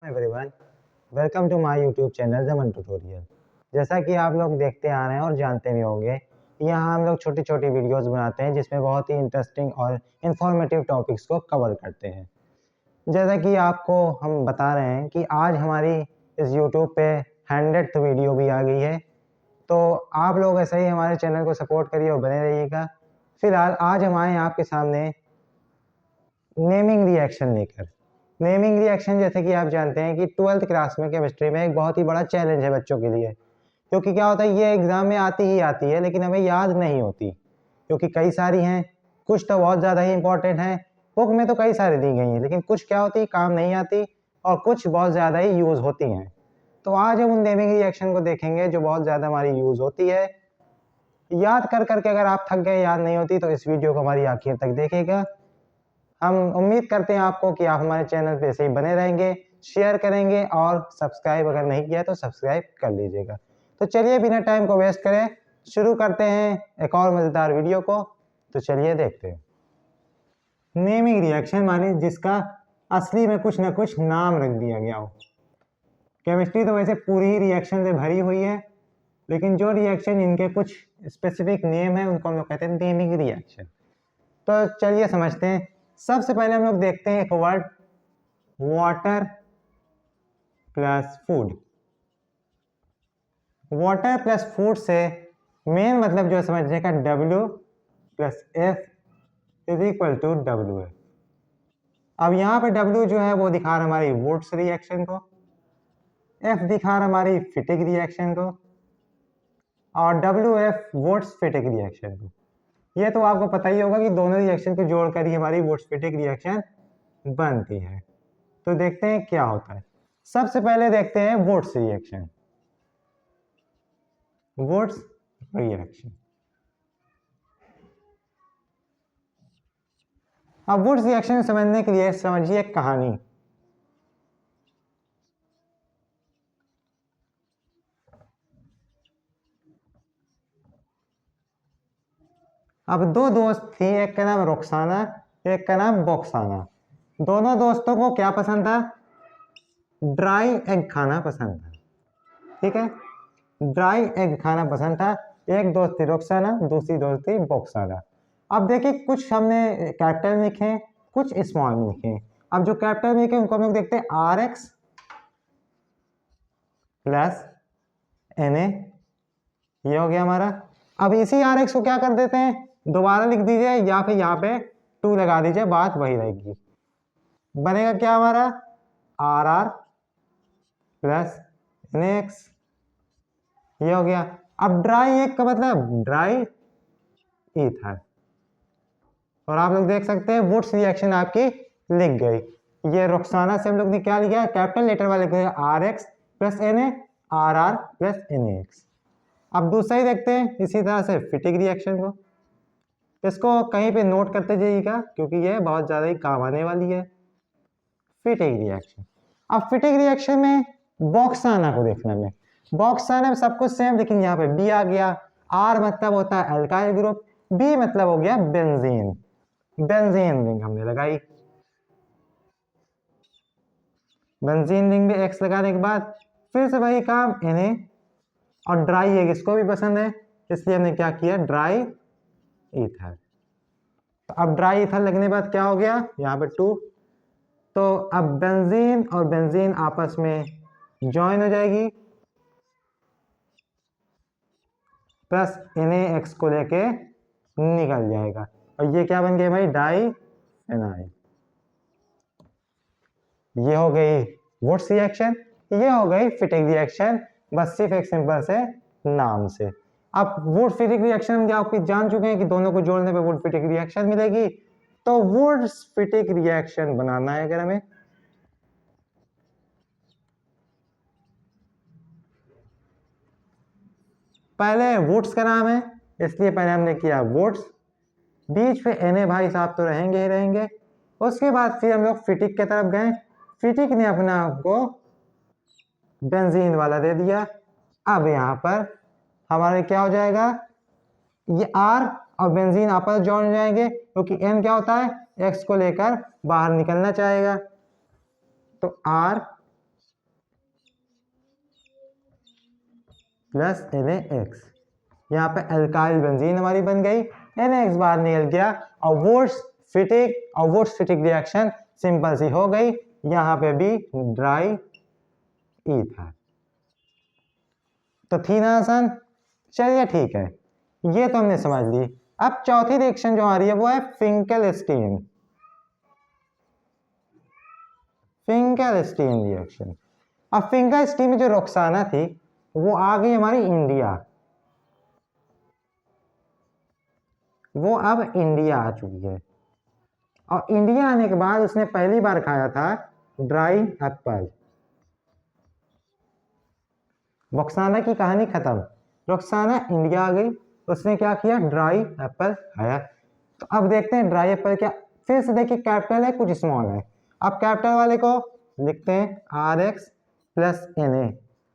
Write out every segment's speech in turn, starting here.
Everyone, welcome to my YouTube channel जमन tutorial. जैसा कि आप लोग देखते आ रहे हैं और जानते भी होंगे, यहाँ हम लोग छोटी छोटी वीडियोस बनाते हैं जिसमें बहुत ही इंटरेस्टिंग और इन्फॉर्मेटिव टॉपिक्स को कवर करते हैं। जैसा कि आपको हम बता रहे हैं कि आज हमारी इस यूट्यूब पे 100th वीडियो भी आ गई है, तो आप लोग ऐसे ही हमारे चैनल को सपोर्ट करिए और बने रहिएगा। फिलहाल आज हम आए हैं आपके सामने नेमिंग रिएक्शन लेकर। नेमिंग रिएक्शन जैसे कि आप जानते हैं कि 12th क्लास में केमिस्ट्री में एक बहुत ही बड़ा चैलेंज है बच्चों के लिए, क्योंकि क्या होता है ये एग्जाम में आती ही आती है लेकिन हमें याद नहीं होती, क्योंकि कई सारी हैं, कुछ तो बहुत ज़्यादा ही इंपॉर्टेंट हैं। बुक में तो कई सारी दी गई हैं लेकिन कुछ क्या होती काम नहीं आती और कुछ बहुत ज़्यादा ही यूज़ होती हैं। तो आज हम उन नेमिंग रिएक्शन को देखेंगे जो बहुत ज़्यादा हमारी यूज़ होती है। याद कर करके अगर आप थक गए, याद नहीं होती, तो इस वीडियो को हमारी आखिर तक देखेगा। हम उम्मीद करते हैं आपको कि आप हमारे चैनल पे ऐसे ही बने रहेंगे, शेयर करेंगे और सब्सक्राइब अगर नहीं किया तो सब्सक्राइब कर लीजिएगा। तो चलिए बिना टाइम को वेस्ट करें शुरू करते हैं एक और मज़ेदार वीडियो को। तो चलिए देखते हैं। नेमिंग रिएक्शन माने जिसका असली में कुछ ना कुछ नाम रख दिया गया हो। केमिस्ट्री तो वैसे पूरी ही रिएक्शन से भरी हुई है, लेकिन जो रिएक्शन इनके कुछ स्पेसिफिक नेम है उनको हम लोग कहते हैं नेमिंग रिएक्शन। तो चलिए समझते हैं। सबसे पहले हम लोग देखते हैं एक word, water plus food. Water plus food से मेन मतलब जो समझने का W plus F is equal to WF। अब यहाँ पे W जो है वो दिखा रहा हमारी वुड्स रिएक्शन को, F दिखा रहा हमारी फिटिक रिएक्शन को और WF वुड्स फिटिक रिएक्शन को। ये तो आपको पता ही होगा कि दोनों रिएक्शन को जोड़कर ही हमारी वुड्स फिटिक रिएक्शन बनती है। तो देखते हैं क्या होता है। सबसे पहले देखते हैं वुड्स रिएक्शन। Wurtz reaction. अब वुड्स रिएक्शन समझने के लिए समझिए एक कहानी। अब दो दोस्त थी, एक का नाम रुखसाना, एक का नाम बोक्साना। दोनों दोस्तों को क्या पसंद था? ड्राई एग खाना पसंद था। ठीक है, ड्राई एग खाना पसंद था। एक दोस्त थी रुखसाना, दूसरी दोस्त थी बोक्साना। अब देखिए कुछ हमने कैपिटल लिखे, कुछ स्मॉल में लिखे। अब जो कैपिटल लिखे उनको हम लोग देखते हैं RX प्लस Na, ये हो गया हमारा। अब इसी RX को क्या कर देते हैं, दोबारा लिख दीजिए या फिर यहाँ पे 2 लगा दीजिए, बात वही रहेगी। बनेगा क्या हमारा RR प्लस NX, ये हो गया। अब ड्राई एक का मतलब ड्राई ईथर। और आप लोग देख सकते हैं वुड्स रिएक्शन आपकी लिख गई। ये रुखसाना से हम लोग ने क्या लिखा, कैपिटल लेटर वाले RX plus Na, RR plus NaX। अब दूसरा ही देखते हैं इसी तरह से फिटिक रिएक्शन को। इसको कहीं पे नोट करते जाइएगा क्योंकि ये बहुत ज़्यादा ही काम आने वाली है। फिटिक रिएक्शन। अब फिटिक रिएक्शन में बॉक्साना को देखना में, बॉक्साना में सब कुछ सेम, लेकिन यहाँ पे B आ गया। R मतलब होता है अल्काइल ग्रुप, B मतलब हो गया बेंजीन। बेंजीन रिंग हमने लगाई। बेंजीन रिंग में X लगाने के बाद फिर से वही काम Na, और ड्राई है इसको भी पसंद है इसलिए हमने क्या किया, ड्राई ईथर। तो अब ड्राई ईथर लगने के बाद क्या हो गया, यहाँ पे 2। तो अब बेंजीन और बेंजीन आपस में ज्वाइन हो जाएगी, प्लस NaX को लेके निकल जाएगा और ये क्या बन गया भाई, डाई फिनाइल। ये हो गई वुड्स रिएक्शन, ये हो गई फिटिक रिएक्शन, बस सिर्फ एक सिंपल से नाम से। अब वुड फिटिक रिएक्शन आप जान चुके हैं कि दोनों को जोड़ने पे वुड फिटिक रिएक्शन मिलेगी। तो वुड्स फिटिक रिएक्शन बनाना है अगर हमें, पहले वुड्स का नाम है इसलिए पहले हमने किया वुड्स, बीच पे Na भाई साहब तो रहेंगे ही रहेंगे। उसके बाद फिर हम लोग फिटिक की तरफ गए, फिटिक ने अपना आपको बेंजीन वाला दे दिया। अब यहाँ पर हमारे क्या हो जाएगा, ये R और बेंजीन आपस जोड़ जाएंगे क्योंकि N क्या होता है, X को लेकर बाहर निकलना चाहेगा। तो R प्लस NaX। यहाँ पे अल्काइल बेंजीन हमारी बन गई, NaX बाहर निकल गया और वुड्स फिटिक रिएक्शन सिंपल सी हो गई। यहाँ पे भी ड्राई ईथर। तो थी ना आसान? चलिए ठीक है, ये तो हमने समझ ली। अब चौथी रिएक्शन जो आ रही है वो है फिंकेलस्टीन रिएक्शन। अब फिंकेलस्टीन में जो रोक्साना थी वो आ गई हमारी इंडिया, वो अब इंडिया आ चुकी है। और इंडिया आने के बाद उसने पहली बार खाया था ड्राई एप्पल। रोक्साना की कहानी खत्म, रोक्साना इंडिया आ गई, उसने क्या किया, ड्राई एप्पल खाया। तो अब देखते हैं ड्राई एप्पल क्या, फिर से देखिए कैपिटल है कुछ स्मॉल है। अब कैपिटल वाले को लिखते हैं RX प्लस Na।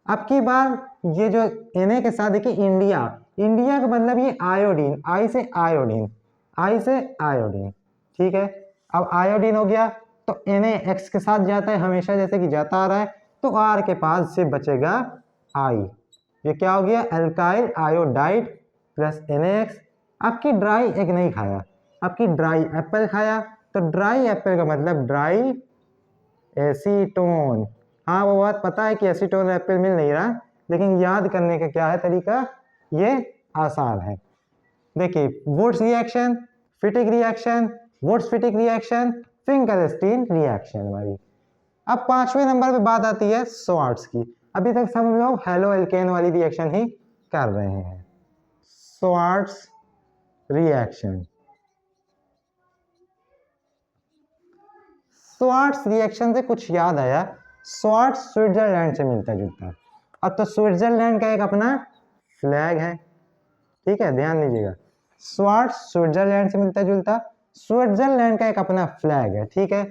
अब की बार ये जो Na के साथ देखिए इंडिया का मतलब ये आयोडीन, आई से आयोडीन, ठीक है। अब आयोडीन हो गया तो NaX के साथ जाता है हमेशा, जैसे कि जाता आ रहा है। तो R के पास से बचेगा I, ये क्या हो गया, अल्काइल आयोडाइड प्लस NaX। आपकी ड्राई एक नहीं खाया, आपकी ड्राई एप्पल खाया। तो ड्राई एप्पल का मतलब ड्राई एसीटोन। हाँ वो बात पता है कि एसीटोन एप्पल मिल नहीं रहा, लेकिन याद करने का क्या है तरीका, ये आसान है। देखिए Wurtz reaction, फिटिक reaction, Finkelstein reaction हमारी। अब पांचवें नंबर पे बात आती है स्वार्ट्स की। अभी तक सब लोग हेलो एल्केन वाली रिएक्शन ही कर रहे हैं। स्वार्ट्स रिएक्शन, स्वार्ट्स रिएक्शन से कुछ याद आया, स्वार्ट्स स्विट्जरलैंड से मिलता जुलता है। अब तो स्विट्जरलैंड का एक अपना फ्लैग है, ठीक है, ध्यान दीजिएगा। स्वार्ट्स स्विट्जरलैंड से मिलता जुलता, स्विट्जरलैंड का एक अपना फ्लैग है, ठीक है।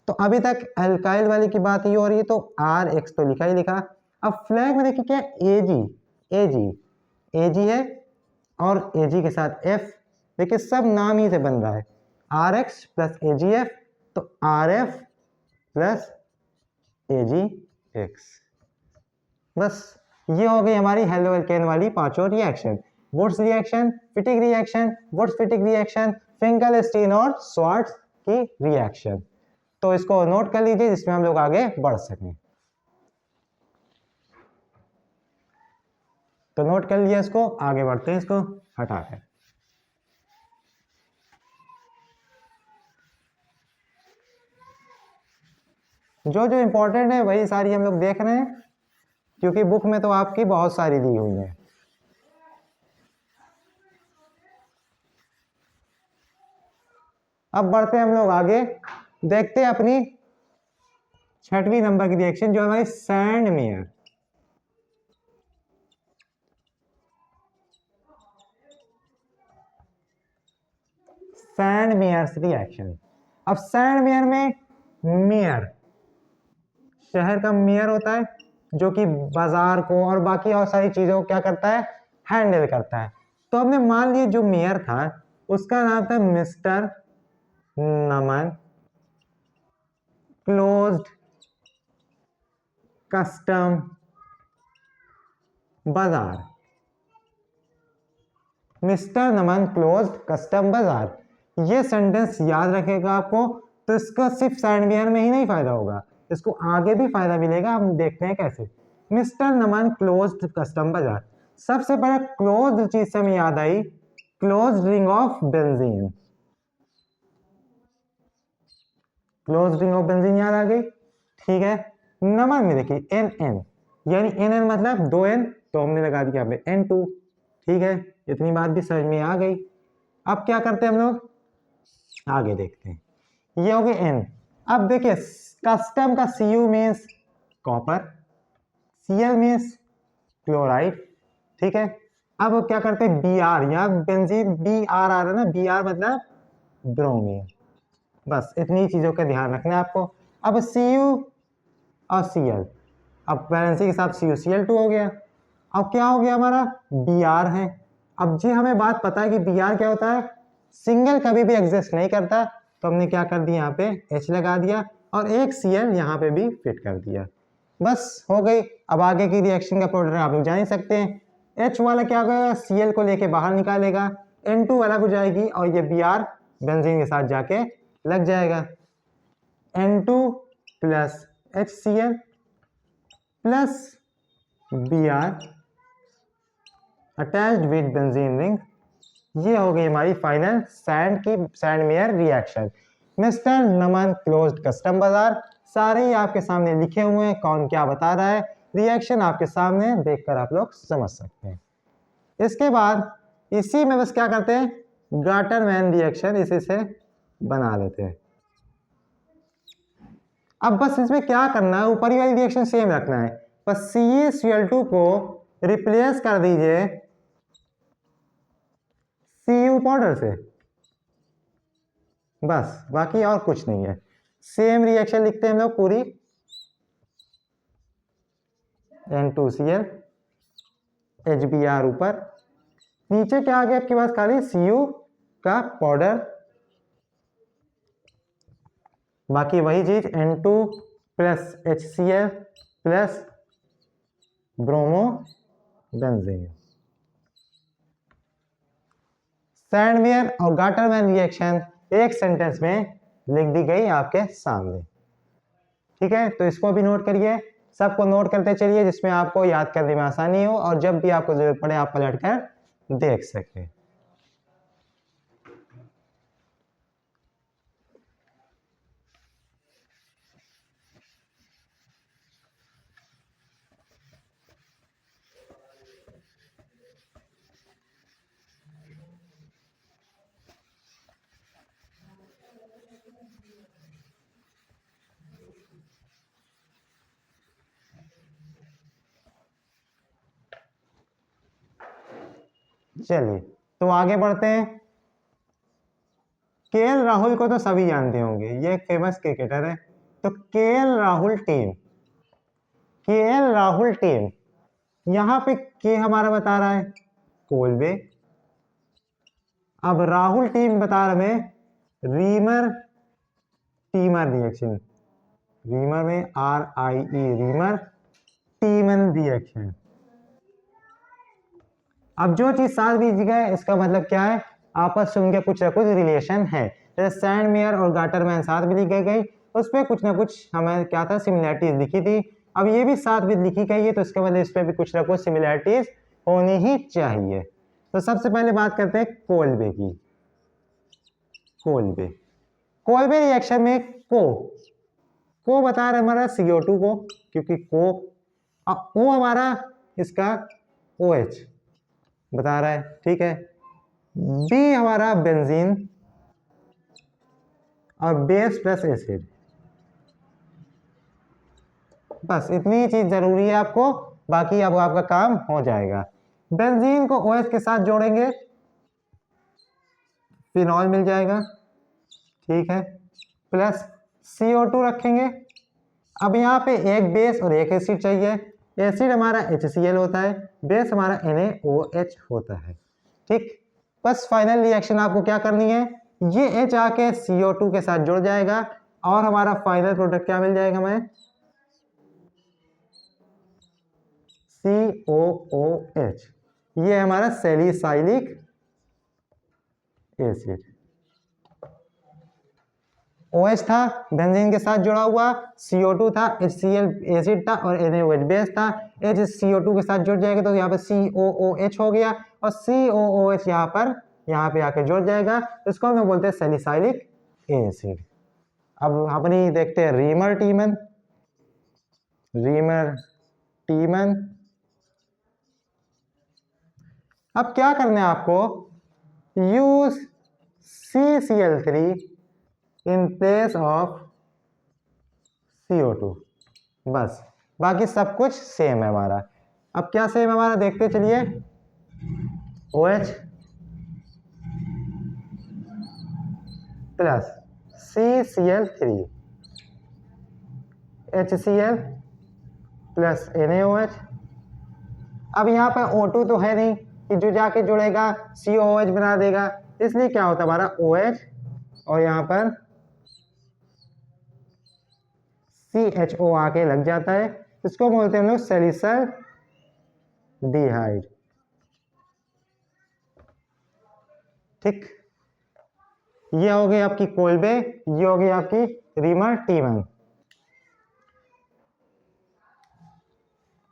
तो अभी तक अल्काइल वाली की बात ही हो रही है, तो RX तो लिखा ही लिखा। अब फ्लैग में देखिए क्या, AG है और AG के साथ F, देखिए सब नाम ही से बन रहा है, RX प्लस AgF, तो RF प्लस AgX। बस ये हो गई हमारी हेलो एल्केन वाली पांचों reaction, Wurtz reaction, फिटिक reaction, Finkelstein और स्वार्ट्स की रिएक्शन। तो इसको नोट कर लीजिए जिसमें हम लोग आगे बढ़ सकें। तो नोट कर लिया इसको, आगे बढ़ते हैं इसको हटा कर। जो जो इंपॉर्टेंट है वही सारी हम लोग देख रहे हैं, क्योंकि बुक में तो आपकी बहुत सारी दी हुई है। अब बढ़ते हैं हम लोग आगे, देखते हैं अपनी छठवीं नंबर की रिएक्शन जो हमारी सैंडमेयर। सैंडमेयर्स रिएक्शन। अब सैंडमेयर में मेयर, शहर का मेयर होता है जो कि बाजार को और बाकी और सारी चीजों को क्या करता है, हैंडल करता है। तो हमने मान लिया जो मेयर था उसका नाम था मिस्टर नमन क्लोज्ड कस्टम बाजार, मिस्टर नमन क्लोज्ड कस्टम बाजार। ये सेंटेंस याद रखेगा आपको, तो इसका सिर्फ सैंडमेयर में ही नहीं फायदा होगा, इसको आगे भी फायदा मिलेगा, हम देखते हैं कैसे। मिस्टर नमन क्लोज्ड कस्टम बाजार, सबसे पहले क्लोज्ड चीज से हमें याद आई closed ring of benzene, closed ring of benzene याद आ गई, ठीक है। नमन में देखिए NN, यानी NN मतलब 2N, तो हमने लगा दिया यहाँ पे N2, ठीक है, इतनी बात भी समझ में आ गई। अब क्या करते हैं हम लोग, आगे देखते हैं। ये हो गई N। अब देखिए कस्टम का Cu means copper, Cl means chloride, ठीक है। अब क्या करते हैं Br, यहाँ बेंजीन Br आ रहा है ना, Br मतलब ब्रोमीन। बस इतनी चीजों का ध्यान रखना है आपको। अब Cu और Cl, अब वैलेंसी के साथ CuCl2 हो गया। अब क्या हो गया हमारा Br है। अब जी हमें बात पता है कि Br क्या होता है, सिंगल कभी भी एग्जिस्ट नहीं करता, तो हमने क्या कर दिया, यहाँ पे H लगा दिया और एक Cl यहाँ पे भी फिट कर दिया, बस हो गई। अब आगे की रिएक्शन का प्रोडक्ट आप लोग जान ही सकते हैं, H वाला क्या होगा, Cl को लेके बाहर निकालेगा, N2 अलग हो जाएगी और ये Br बेंजीन के साथ जाके लग जाएगा। N2 plus HCl plus Br attached with benzene ring, ये हो गई हमारी final Sandmeyer reaction. Mister Naman closed custom बाजार, सारे ही आपके सामने लिखे हुए हैं, कौन क्या बता रहा है, रिएक्शन आपके सामने देखकर आप लोग समझ सकते हैं। इसके बाद इसी में बस क्या करते हैं, गाटरमैन रिएक्शन इसी से बना लेते हैं। अब बस इसमें क्या करना है, ऊपरी वाली रिएक्शन सेम रखना है, बस CeCl2 को रिप्लेस कर दीजिए Cu पाउडर से, बस बाकी और कुछ नहीं है। सेम रिएक्शन लिखते हैं हम लोग पूरी, N2Cl HBr ऊपर, नीचे क्या आ गया आपके पास, खाली Cu का पाउडर, बाकी वही चीज N2 plus HCl plus bromo benzene. Sandmeyer और गाटरमैन रिएक्शन एक सेंटेंस में लिख दी गई आपके सामने, ठीक है। तो इसको भी नोट करिए, सबको नोट करते चलिए जिसमें आपको याद करने में आसानी हो और जब भी आपको जरूरत पड़े आप पलट कर देख सकें। चलिए तो आगे बढ़ते हैं। केएल राहुल को तो सभी जानते होंगे, ये एक फेमस क्रिकेटर है। तो केएल राहुल टीम यहां पे के हमारा बता रहा है कोलबे, अब राहुल टीम बता रहा है रीमर टीमर रिएक्शन, रीमर में RIE रीमर टीमन रिएक्शन। अब जो चीज साथ दी गई है इसका मतलब क्या है, आपस में उनके कुछ ना कुछ रिलेशन है। जैसे सैंडमेयर और गाटरमैन साथ भी लिखी गई, उसपे कुछ ना कुछ हमें क्या था, सिमिलैरिटीज लिखी थी। अब ये भी साथ भी लिखी गई है तो इसका मतलब इस पे भी कुछ ना कुछ सिमिलैरिटीज होनी ही चाहिए। तो सबसे पहले बात करते हैं कोलबे की। कोलबे रिएक्शन में को बता रहा है हमारा CO2 को, क्योंकि को ओ हमारा इसका OH बता रहा है, ठीक है। बी हमारा बेंजीन और बेस प्लस एसिड, बस इतनी चीज जरूरी है आपको, बाकी अब आपका काम हो जाएगा। बेंजीन को OH के साथ जोड़ेंगे, फिनॉल मिल जाएगा, ठीक है, प्लस CO2 रखेंगे। अब यहाँ पे एक बेस और एक एसिड चाहिए, एसिड हमारा HCl होता है, बेस हमारा NaOH होता है, ठीक। बस फाइनल रिएक्शन आपको क्या करनी है, ये H आके CO2 के साथ जुड़ जाएगा और हमारा फाइनल प्रोडक्ट क्या मिल जाएगा हमें, COOH, ये हमारा सैलिसाइलिक एसिड। OH था बेंजीन के साथ जुड़ा हुआ, CO2 था, HCl एसिड था और NaOH बेस था। H CO2 के साथ जुड़ जाएगा तो यहाँ पे COOH हो गया और COOH यहाँ पे आके जुड़ जाएगा, इसको हम बोलते हैं सैलिसाइलिक एसिड। अब अपनी देखते हैं रीमर टीमन। अब क्या करना है आपको, use CCl3 in place of CO2, बस बाकी सब कुछ सेम है हमारा। अब क्या सेम है हमारा देखते चलिए, OH plus CCl3 HCl plus NaOH। अब यहाँ पर O2 तो है नहीं कि जो जाके जुड़ेगा COOH बना देगा, इसलिए क्या होता है हमारा OH और यहाँ पर CHO आके लग जाता है, इसको बोलते हैं हम लोग सैलिसल्डिहाइड। ठीक, ये हो गई आपकी कोल्बे, ये हो गई आपकी रीमर टी1।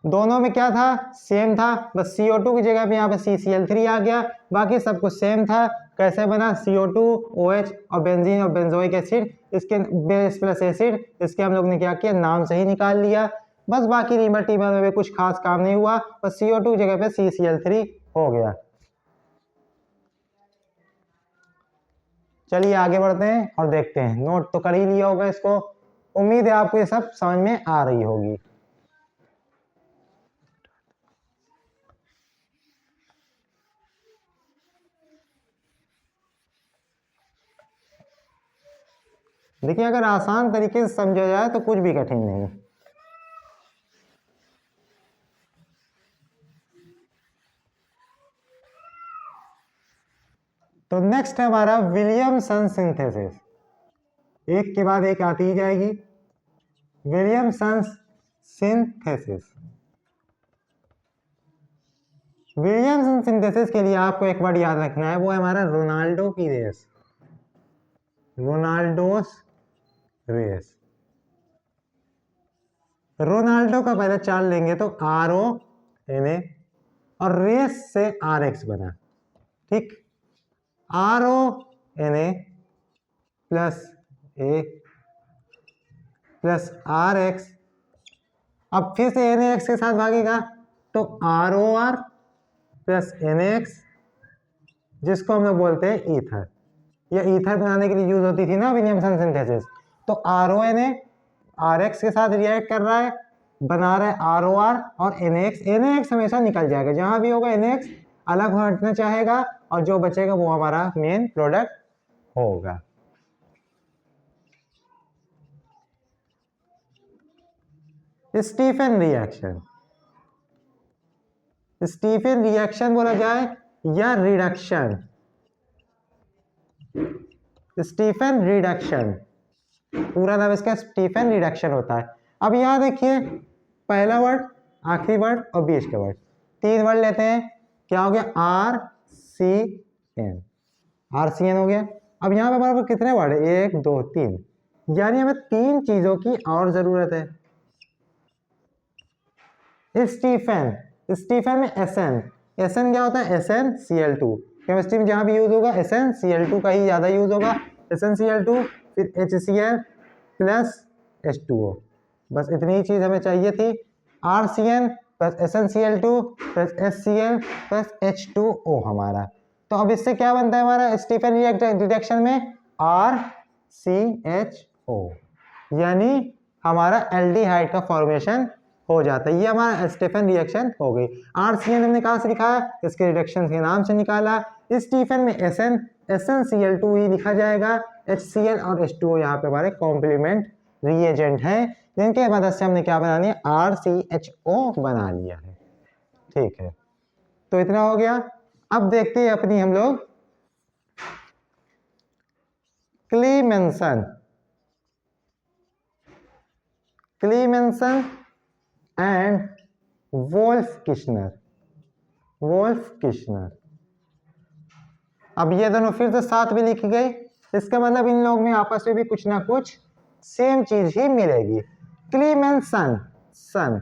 दोनों में क्या था, सेम था, बस CO2 की जगह पे यहाँ पे CCl3 आ गया, बाकी सब कुछ सेम था। कैसे बना, CO2 OH और बेंजीन और बेंजोइक एसिड, इसके बेस प्लस एसिड, इसके हम लोग ने क्या किया, नाम सही निकाल लिया। बस बाकी रीमर टी1 में भी कुछ खास काम नहीं हुआ, बस CO2 की जगह पे CCl3 हो गया। चलिए आगे बढ़ते हैं और देखते हैं। नोट तो कर ही लिया होगा इसको, उम्मीद है आपको ये सब समझ में आ रही होगी। देखिए अगर आसान तरीके से समझा जाए तो कुछ भी कठिन नहीं। तो नेक्स्ट है हमारा विलियमसन सिंथेसिस, एक के बाद एक आती ही जाएगी। विलियमसन सिंथेसिस, विलियमसन सिंथेसिस के लिए आपको एक वर्ड याद रखना है, वो है हमारा रोनाल्डो की रेस, रोनाल्डोस रेस। रोनाल्डो का पहले चाल लेंगे तो RONA और रेस से RX बना, ठीक, RONA plus A plus RX, अब फिर से NaX के साथ भागेगा तो ROR प्लस NaX, जिसको हम लोग बोलते हैं ईथर। यह ईथर बनाने के लिए यूज होती थी ना विलियमसन सिंथेसिस। तो RONA RX के साथ रिएक्ट कर रहा है, बना रहा है ROR और NaX। NaX हमेशा निकल जाएगा, जहां भी होगा NaX अलग हटना चाहेगा और जो बचेगा वो हमारा मेन प्रोडक्ट होगा। स्टीफन रिएक्शन, स्टीफन रिएक्शन बोला जाए या रिडक्शन, स्टीफन रिडक्शन, पूरा नाम इसका स्टीफन रिडक्शन होता है। अब यहां देखिए, पहला वर्ड, आखिरी वर्ड और बीच का वर्ड, तीन वर्ड लेते हैं, क्या हो गया, RCN, RCN हो गया। अब यहाँ पे हमारे पास कितने वर्ड है, 1 2 3, यानी हमें तीन चीजों की और जरूरत है। स्टीफन, स्टीफन में SN, SN क्या होता है, SnCl2, केमिस्ट्री में जहां भी यूज होगा SnCl2 का ही ज्यादा यूज होगा, SnCl2 फिर HCl प्लस H2O, बस इतनी ही चीज हमें चाहिए थी। RCN plus SnCl2 plus HCl plus H2O हमारा। तो अब इससे क्या बनता है हमारा स्टीफन रिएक्शन में, RCHO, यानी हमारा एल्डिहाइड का फॉर्मेशन हो जाता है। ये हमारा स्टीफन रिएक्शन हो गई। RCN हमने कहाँ से लिखा, इसके रिडक्शन के नाम से निकाला। स्टीफन में SnCl2 ही लिखा जाएगा, HCl और H2O यहाँ पे हमारे कॉम्प्लीमेंट रिएजेंट हैं, जिनके मदद से हमने क्या बना लिया, RCHO बना लिया है, ठीक है। तो इतना हो गया। अब देखते हैं अपनी हम लोग क्लीमेंसन, क्लीमेंसन एंड वोल्फ-किश्नर, वोल्फ-किश्नर। अब ये दोनों फिर से साथ में लिखी गई, इसका मतलब इन लोग में आपस में भी कुछ ना कुछ सेम चीज ही मिलेगी। क्लीमेंसन, सन,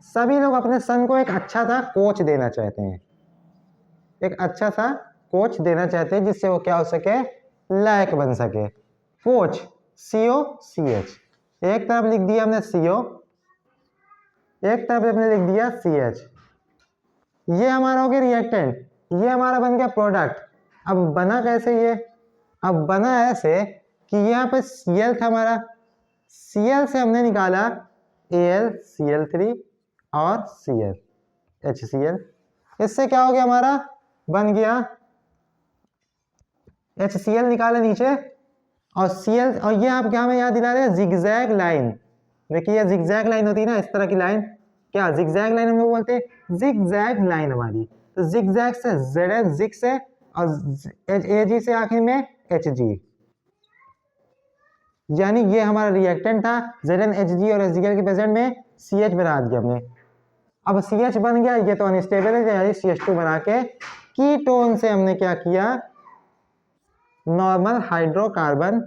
सभी लोग अपने सन को एक अच्छा सा कोच देना चाहते हैं, एक अच्छा सा कोच देना चाहते हैं जिससे वो क्या हो सके, लायक बन सके। कोच COCH, एक तरफ लिख दिया हमने CO, एक तरफ हमने लिख दिया CH, ये हमारा हो गया रिएक्टेंट, ये हमारा बन गया प्रोडक्ट। अब बना कैसे ये, अब बना ऐसे कि यहाँ पे Cl था हमारा, Cl से हमने निकाला AlCl3 और Cl HCl, इससे क्या हो गया हमारा, बन गया HCl निकाला नीचे और Cl, और ये आप क्या हमें याद दिला रहे हैं, जिगजैग लाइन। देखिए ये जिगजैग लाइन होती है ना, इस तरह की लाइन, क्या जिगजैग लाइन हम लोग बोलते हैं, जिगजैग लाइन हमारी। तो जिगजैग से Zn, जिग से, और Ag से आखिर में Hg, यानी ये हमारा रिएक्टेंट था। Zn, Hg और Hgl के प्रेजेंट में CH बना दिया हमने। अब CH बन गया, ये तो अनस्टेबल है, यानी CH2 बना के कीटोन से हमने क्या किया, नॉर्मल हाइड्रोकार्बन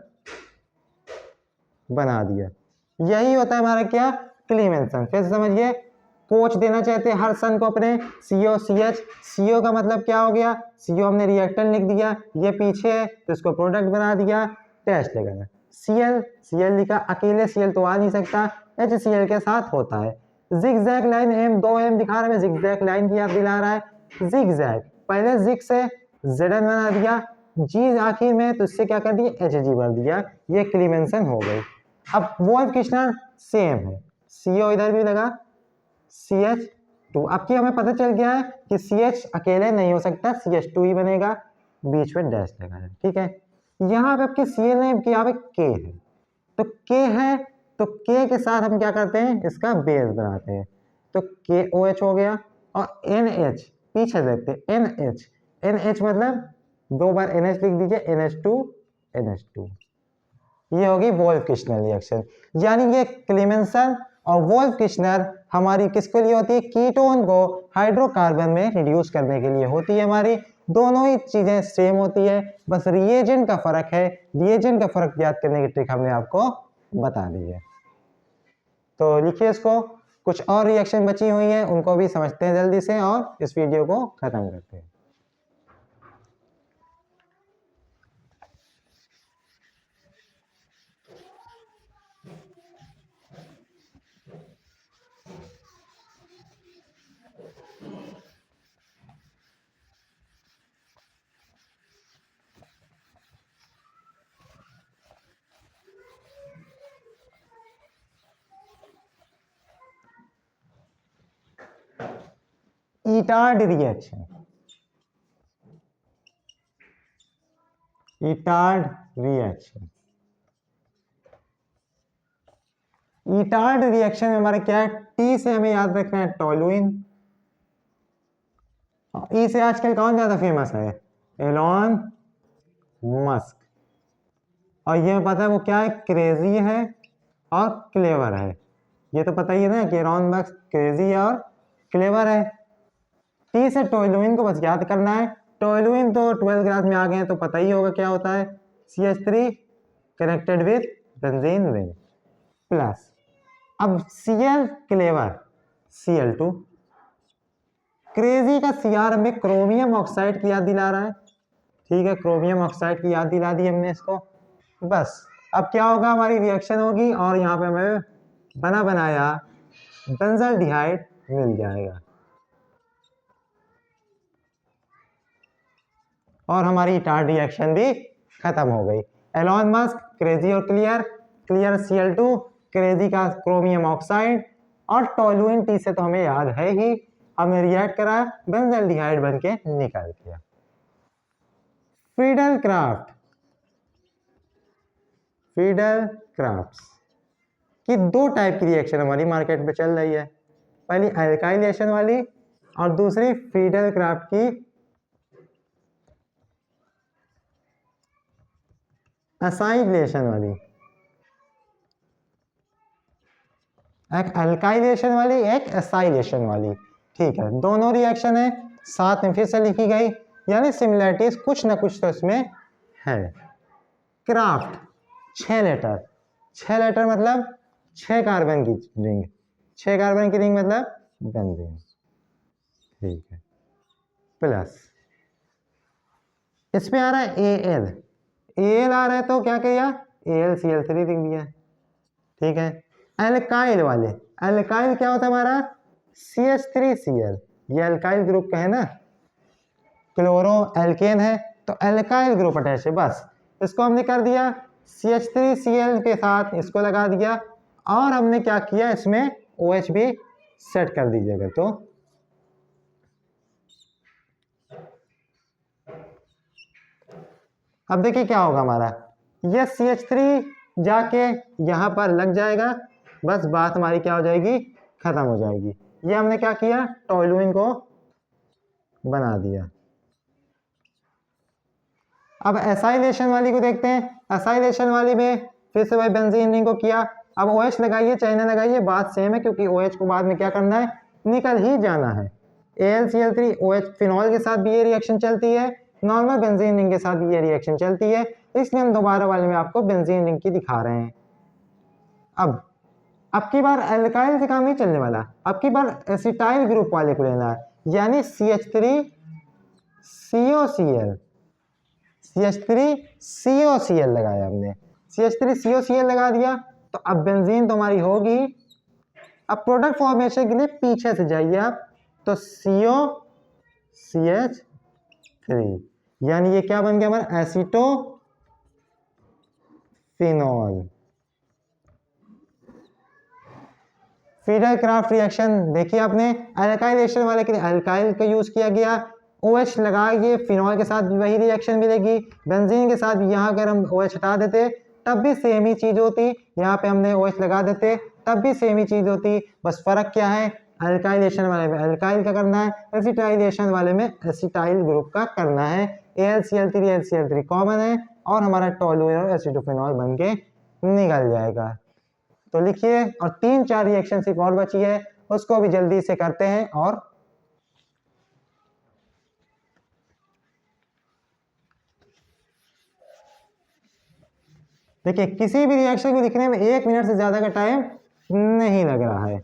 बना दिया। यही होता है हमारा क्या, क्लीमेंसन। फिर समझिए, कोच देना चाहते हैं हर सन को अपने COCH। CO का मतलब क्या हो गया, CO हमने रिएक्टेंट लिख दिया, ये पीछे है तो इसको प्रोडक्ट बना दिया, टेस्ट लगाना। Cl लिखा, अकेले Cl तो आ नहीं सकता, HCl के साथ होता है। जिगजैग लाइन, M दिखा रहा है, जिगजैग लाइन की याद दिला रहा है। जिगजैग पहले जिग से Zn बना दिया, G आखिर में, तो इससे क्या कर दिया, Hg भर दिया, ये क्लीमेंसन हो गई। अब वोल्फ किश्नर सेम है, CO इधर भी लगा, CH2। अब की हमें पता चल गया है कि CH अकेले नहीं हो सकता, CH2 ही बनेगा, बीच में डैश लगा है, ठीक है। यहाँ पे आपके Cl नहीं, यहाँ पे K है, तो K है तो K के साथ हम क्या करते हैं, इसका बेस बनाते हैं, तो KOH हो गया। और NH पीछे देखते हैं, NH मतलब 2 बार NH लिख दीजिए, NH2। ये होगी वोल्फ किश्नर रिएक्शन। यानी ये क्लीमेंसन और वोल्फ किश्नर हमारी किसके लिए होती है, कीटोन को हाइड्रोकार्बन में रिड्यूस करने के लिए होती है हमारी। दोनों ही चीजें सेम होती है, बस रिएजेंट का फर्क है। रिएजेंट का फर्क याद करने की ट्रिक हमने आपको बता दी है। तो लिखिए इसको, कुछ और रिएक्शन बची हुई है उनको भी समझते हैं जल्दी से और इस वीडियो को खत्म करते हैं। Etard reaction, Etard reaction. Etard reaction में हमारा क्या है, T से हमें याद रखना है टोलुइन, E से आजकल कौन ज्यादा फेमस है, एलॉन मस्क। और ये पता है वो क्या है, क्रेजी है और क्लेवर है। ये तो पता ही है ना कि एलॉन मस्क क्रेजी है और क्लेवर है। T से टोलुइन को बस याद करना है। टोलुइन तो 12th क्लास में आ गए हैं तो पता ही होगा क्या होता है, CH3 connected with benzene ring plus. अब Cl क्लेवर, Cl2। क्रेजी का Cr हमें क्रोमियम ऑक्साइड की याद दिला रहा है, ठीक है, क्रोमियम ऑक्साइड की याद दिला दी हमने इसको। बस अब क्या होगा, हमारी रिएक्शन होगी और यहाँ पे हमें बना बनाया बेंजल्डिहाइड मिल जाएगा और हमारी इटार्ड रिएक्शन भी खत्म हो गई। एलॉन मस्क क्रेजी और क्लियर Cl2, क्रेजी का क्रोमियम ऑक्साइड और टोलुइन T से तो हमें याद है ही, हमने रिएक्ट करा, बेंजल्डिहाइड बन के निकल गया। फ्रीडल क्राफ्ट की 2 टाइप की रिएक्शन हमारी मार्केट में चल रही है, पहली अल्काइलेशन वाली और दूसरी फ्रीडल क्राफ्ट की असाइलेशन वाली। एक अल्काइलेशन वाली, एक एसाइलेशन वाली, ठीक है, दोनों रिएक्शन है, साथ में फिर से लिखी गई, यानी सिमिलरिटीज कुछ ना कुछ तो इसमें है। क्राफ्ट 6 लेटर मतलब 6 कार्बन की रिंग, 6 कार्बन की रिंग मतलब बेंजीन, ठीक है, प्लस इसमें आ रहा है Al आ रहा है तो क्या किया, AlCl3 लिख दिया, ठीक है। अल्काइल वाले, अल्काइल क्या होता है हमारा, CH3Cl, ये अल्काइल ग्रुप का है ना, क्लोरो एल्केन है तो अल्काइल ग्रुप अटैच है। बस इसको हमने कर दिया CH3Cl के साथ इसको लगा दिया और हमने क्या किया, इसमें OH भी सेट कर दीजिएगा। तो अब देखिए क्या होगा हमारा, ये CH3 जाके यहां पर लग जाएगा, बस बात हमारी क्या हो जाएगी, खत्म हो जाएगी। ये हमने क्या किया, टोलुइन को बना दिया। अब एसाइलेशन वाली को देखते हैं, एसाइलेशन वाली में फिर से वही बेंजीन रिंग को किया, अब OH लगाइए चाहे ना लगाइए बात सेम है, क्योंकि OH को बाद में क्या करना है, निकल ही जाना है। AlCl3 OH फिनॉल के साथ भी ये रिएक्शन चलती है, नॉर्मल बेंजीन रिंग के साथ ये रिएक्शन चलती है, इसलिए हम दोबारा वाले में आपको बेंजीन रिंग की दिखा रहे हैं। अब की बार एल्काइल से काम नहीं चलने वाला, अब की बार एसिटाइल ग्रुप वाले को लेना है, यानी CH3COCl, CH3COCl लगाया हमने, CH3COCl लगा दिया। तो अब बेंजीन तो हमारी होगी। अब प्रोडक्ट फॉर्मेशन के लिए पीछे से जाइए आप, तो COCH3, यानी ये क्या बन गया हमारा एसीटोफिनॉल। फीडरक्राफ्ट रिएक्शन देखिए आपने, अल्काइलेशन वाले के लिए अल्काइल का यूज किया गया, OH लगाइए, फिनॉल के साथ भी वही रिएक्शन मिलेगी। बेंजीन के साथ यहाँ अगर हम OH हटा देते तब भी सेम ही चीज होती, यहाँ पे हमने OH लगा देते तब भी सेम ही चीज होती, बस फर्क क्या है, अल्काइलेशन वाले में अल्काइल का करना है, एसिटाइलेशन वाले में एसिटाइल ग्रुप का करना है। AlCl3 कॉमन है और हमारा टोलूइन और एसिटोफिनॉल बन के निकल जाएगा। तो लिखिए, और 3-4 रिएक्शन सिर्फ और बची है, उसको भी जल्दी से करते हैं। और देखिए, किसी भी रिएक्शन को लिखने में 1 मिनट से ज्यादा का टाइम नहीं लग रहा है,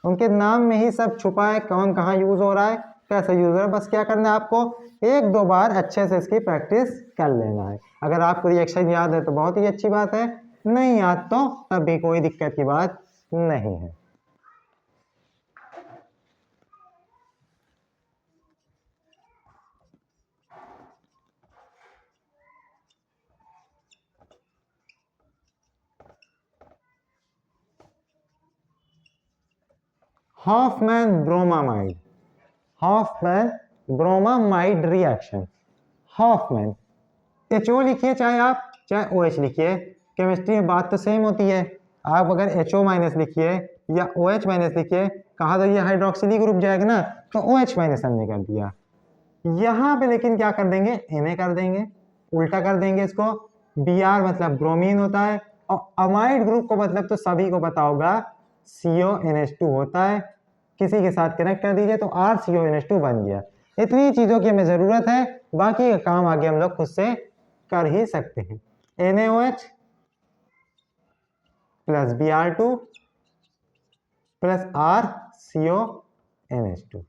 उनके नाम में ही सब छुपा है, कौन कहाँ यूज हो रहा है, कैसे यूज हो रहा है। बस क्या करना है आपको, 1-2 बार अच्छे से इसकी प्रैक्टिस कर लेना है। अगर आपको रिएक्शन याद है तो बहुत ही अच्छी बात है, नहीं याद तो तब भी कोई दिक्कत की बात नहीं है। Hofmann bromamide, Hofmann bromamide reaction. Hofmann, HO लिखिए चाहे आप, चाहे OH लिखिए, केमिस्ट्री में बात तो सेम होती है। आप अगर HO माइनस लिखिए या OH माइनस लिखिए, कहा तो ये हाइड्रोक्सिली ग्रुप जाएगा ना, तो OH माइनस हमने कर दिया। यहाँ पे लेकिन क्या कर देंगे, Na कर देंगे, उल्टा कर देंगे इसको। Br मतलब ब्रोमीन होता है, और अमाइड ग्रुप को मतलब तो सभी को पता होगा, CONH2 होता है, किसी के साथ कनेक्ट कर दीजिए तो RCONH2 बन गया। इतनी चीजों की हमें जरूरत है, बाकी का काम आगे हम लोग खुद से कर ही सकते हैं। NaOH plus Br2 plus RCONH2,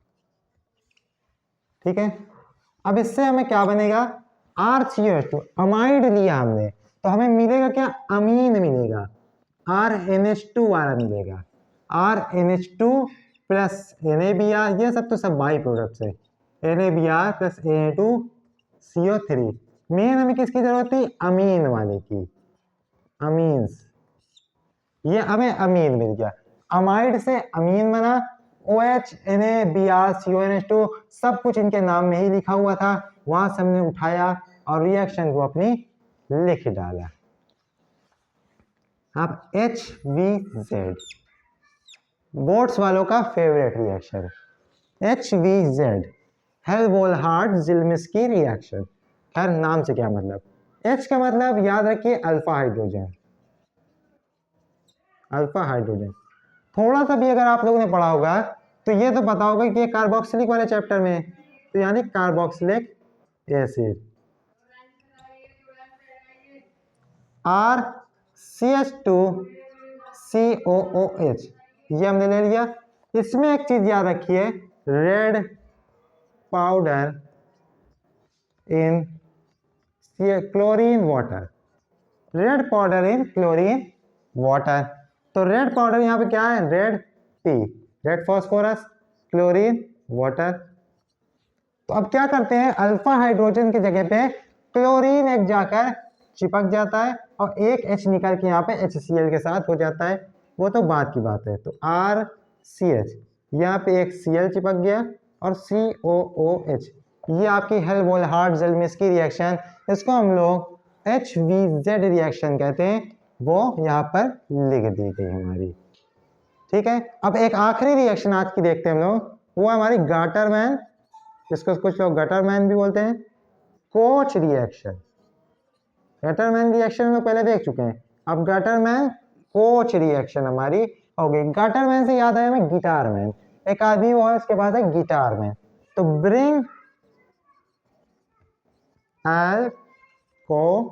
ठीक है। अब इससे हमें क्या बनेगा, RCOH2, अमाइड लिया हमने तो हमें मिलेगा क्या, अमीन मिलेगा, RNH2 वाला मिलेगा, RNH2 प्लस NaBr, ये सब तो सब बाई प्रोडक्ट्स है, NaBr प्लस Na2CO3। मेन हमें किसकी जरूरत थी, अमीन वाले की, अमीन्स, ये हमें अमीन मिल गया। अमाइड से अमीन बना, OH NaBr CONH2 सब कुछ इनके नाम में ही लिखा हुआ था, वहां से हमने उठाया और रिएक्शन को अपनी लिख डाला। अब HVZ, बोट्स वालों का फेवरेट रिएक्शन, HVZ, हेल्महोल्ट्ज़-ज़िल्मिंस्की रिएक्शन। खैर नाम से क्या मतलब, H का मतलब याद रखिए अल्फा हाइड्रोजन, अल्फा हाइड्रोजन। थोड़ा सा भी अगर आप लोगों ने पढ़ा होगा तो ये तो पता होगा कि ये कार्बोक्सिलिक वाले चैप्टर में, तो यानी कार्बोक्सिलिक एसिड, RCH2COOH, ये हमने ले लिया। इसमें एक चीज याद रखिए, red powder in chlorine water, red powder in chlorine water. तो रेड पाउडर यहाँ पे क्या है, red P, red phosphorus, chlorine water. तो अब क्या करते हैं, अल्फा हाइड्रोजन की जगह पे क्लोरीन एक जाकर चिपक जाता है और एक H निकल के यहाँ पे HCl के साथ हो जाता है, वो तो बाद की बात है। तो RCH, यहाँ पे एक Cl चिपक गया और COOH, ये आपकी हेल्महोल्ट्ज़-ज़िल्मिंस्की रिएक्शन, इसको हम लोग HVZ रिएक्शन कहते हैं, वो यहाँ पर लिख दी गई हमारी, ठीक है। अब एक आखिरी रिएक्शन आज की देखते हैं हम लोग, वो हमारी गाटरमैन, जिसको कुछ लोग गटरमैन भी बोलते हैं, कोच रिएक्शन। गटरमैन रिएक्शन में पहले देख चुके हैं, अब गटरमैन कोच रिएक्शन हमारी हो गई। गटरमैन से याद आया हमें गिटारमैन, एक आदमी वो है, उसके पास है गिटार मैन। तो bring alcohol,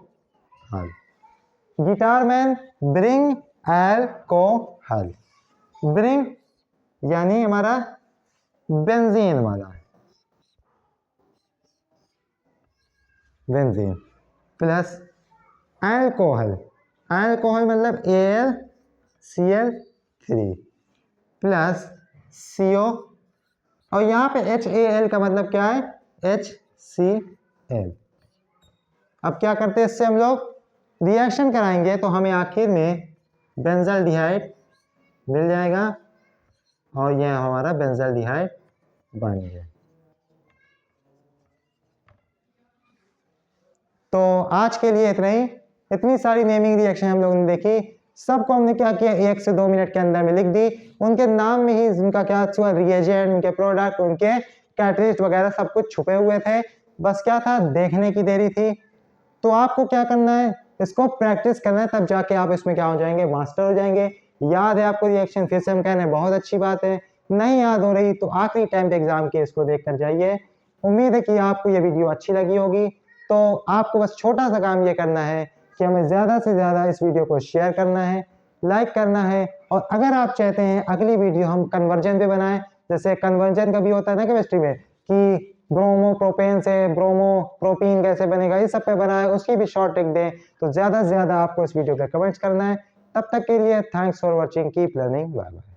guitar man bring alcohol. Bring यानी हमारा बेंजीन वाला, बेंजीन प्लस अल्कोहल, अल्कोहल मतलब AlCl3 प्लस CO, और यहाँ पे HAl का मतलब क्या है, HCl। अब क्या करते हैं, इससे हम लोग रिएक्शन कराएंगे तो हमें आखिर में बेंजल्डिहाइड मिल जाएगा, और यह हमारा बेंजल्डिहाइड बन गया। तो आज के लिए इतना ही। इतनी सारी नेमिंग रिएक्शन हम लोगों ने देखी, सबको हमने क्या किया, 1 से 2 मिनट के अंदर में लिख दी। उनके नाम में ही उनका क्या हुआ, रिएजेंट, उनके प्रोडक्ट, उनके कैटलिस्ट वगैरह सब कुछ छुपे हुए थे। बस क्या था, देखने की देरी थी। तो आपको क्या करना है, इसको प्रैक्टिस करना है, तब जाके आप इसमें क्या हो जाएंगे, मास्टर हो जाएंगे। याद है आपको रिएक्शन, फिर से हम कह रहे हैं बहुत अच्छी बात है। नहीं याद हो रही तो आखिरी टाइम पे एग्जाम के इसको देख कर जाइए। उम्मीद है कि आपको ये वीडियो अच्छी लगी होगी। तो आपको बस छोटा सा काम ये करना है कि हमें ज़्यादा से ज़्यादा इस वीडियो को शेयर करना है, लाइक करना है, और अगर आप चाहते हैं अगली वीडियो हम कन्वर्जन पे बनाएं, जैसे कन्वर्जन का भी होता है ना केमिस्ट्री में, कि ब्रोमो प्रोपेन से ब्रोमो प्रोपीन कैसे बनेगा, इस सब पे बनाए, उसकी भी शॉर्ट ट्रिक दें, तो ज़्यादा से ज़्यादा आपको इस वीडियो पे कमेंट्स करना है। तब तक के लिए thanks for watching, keep learning, bye bye.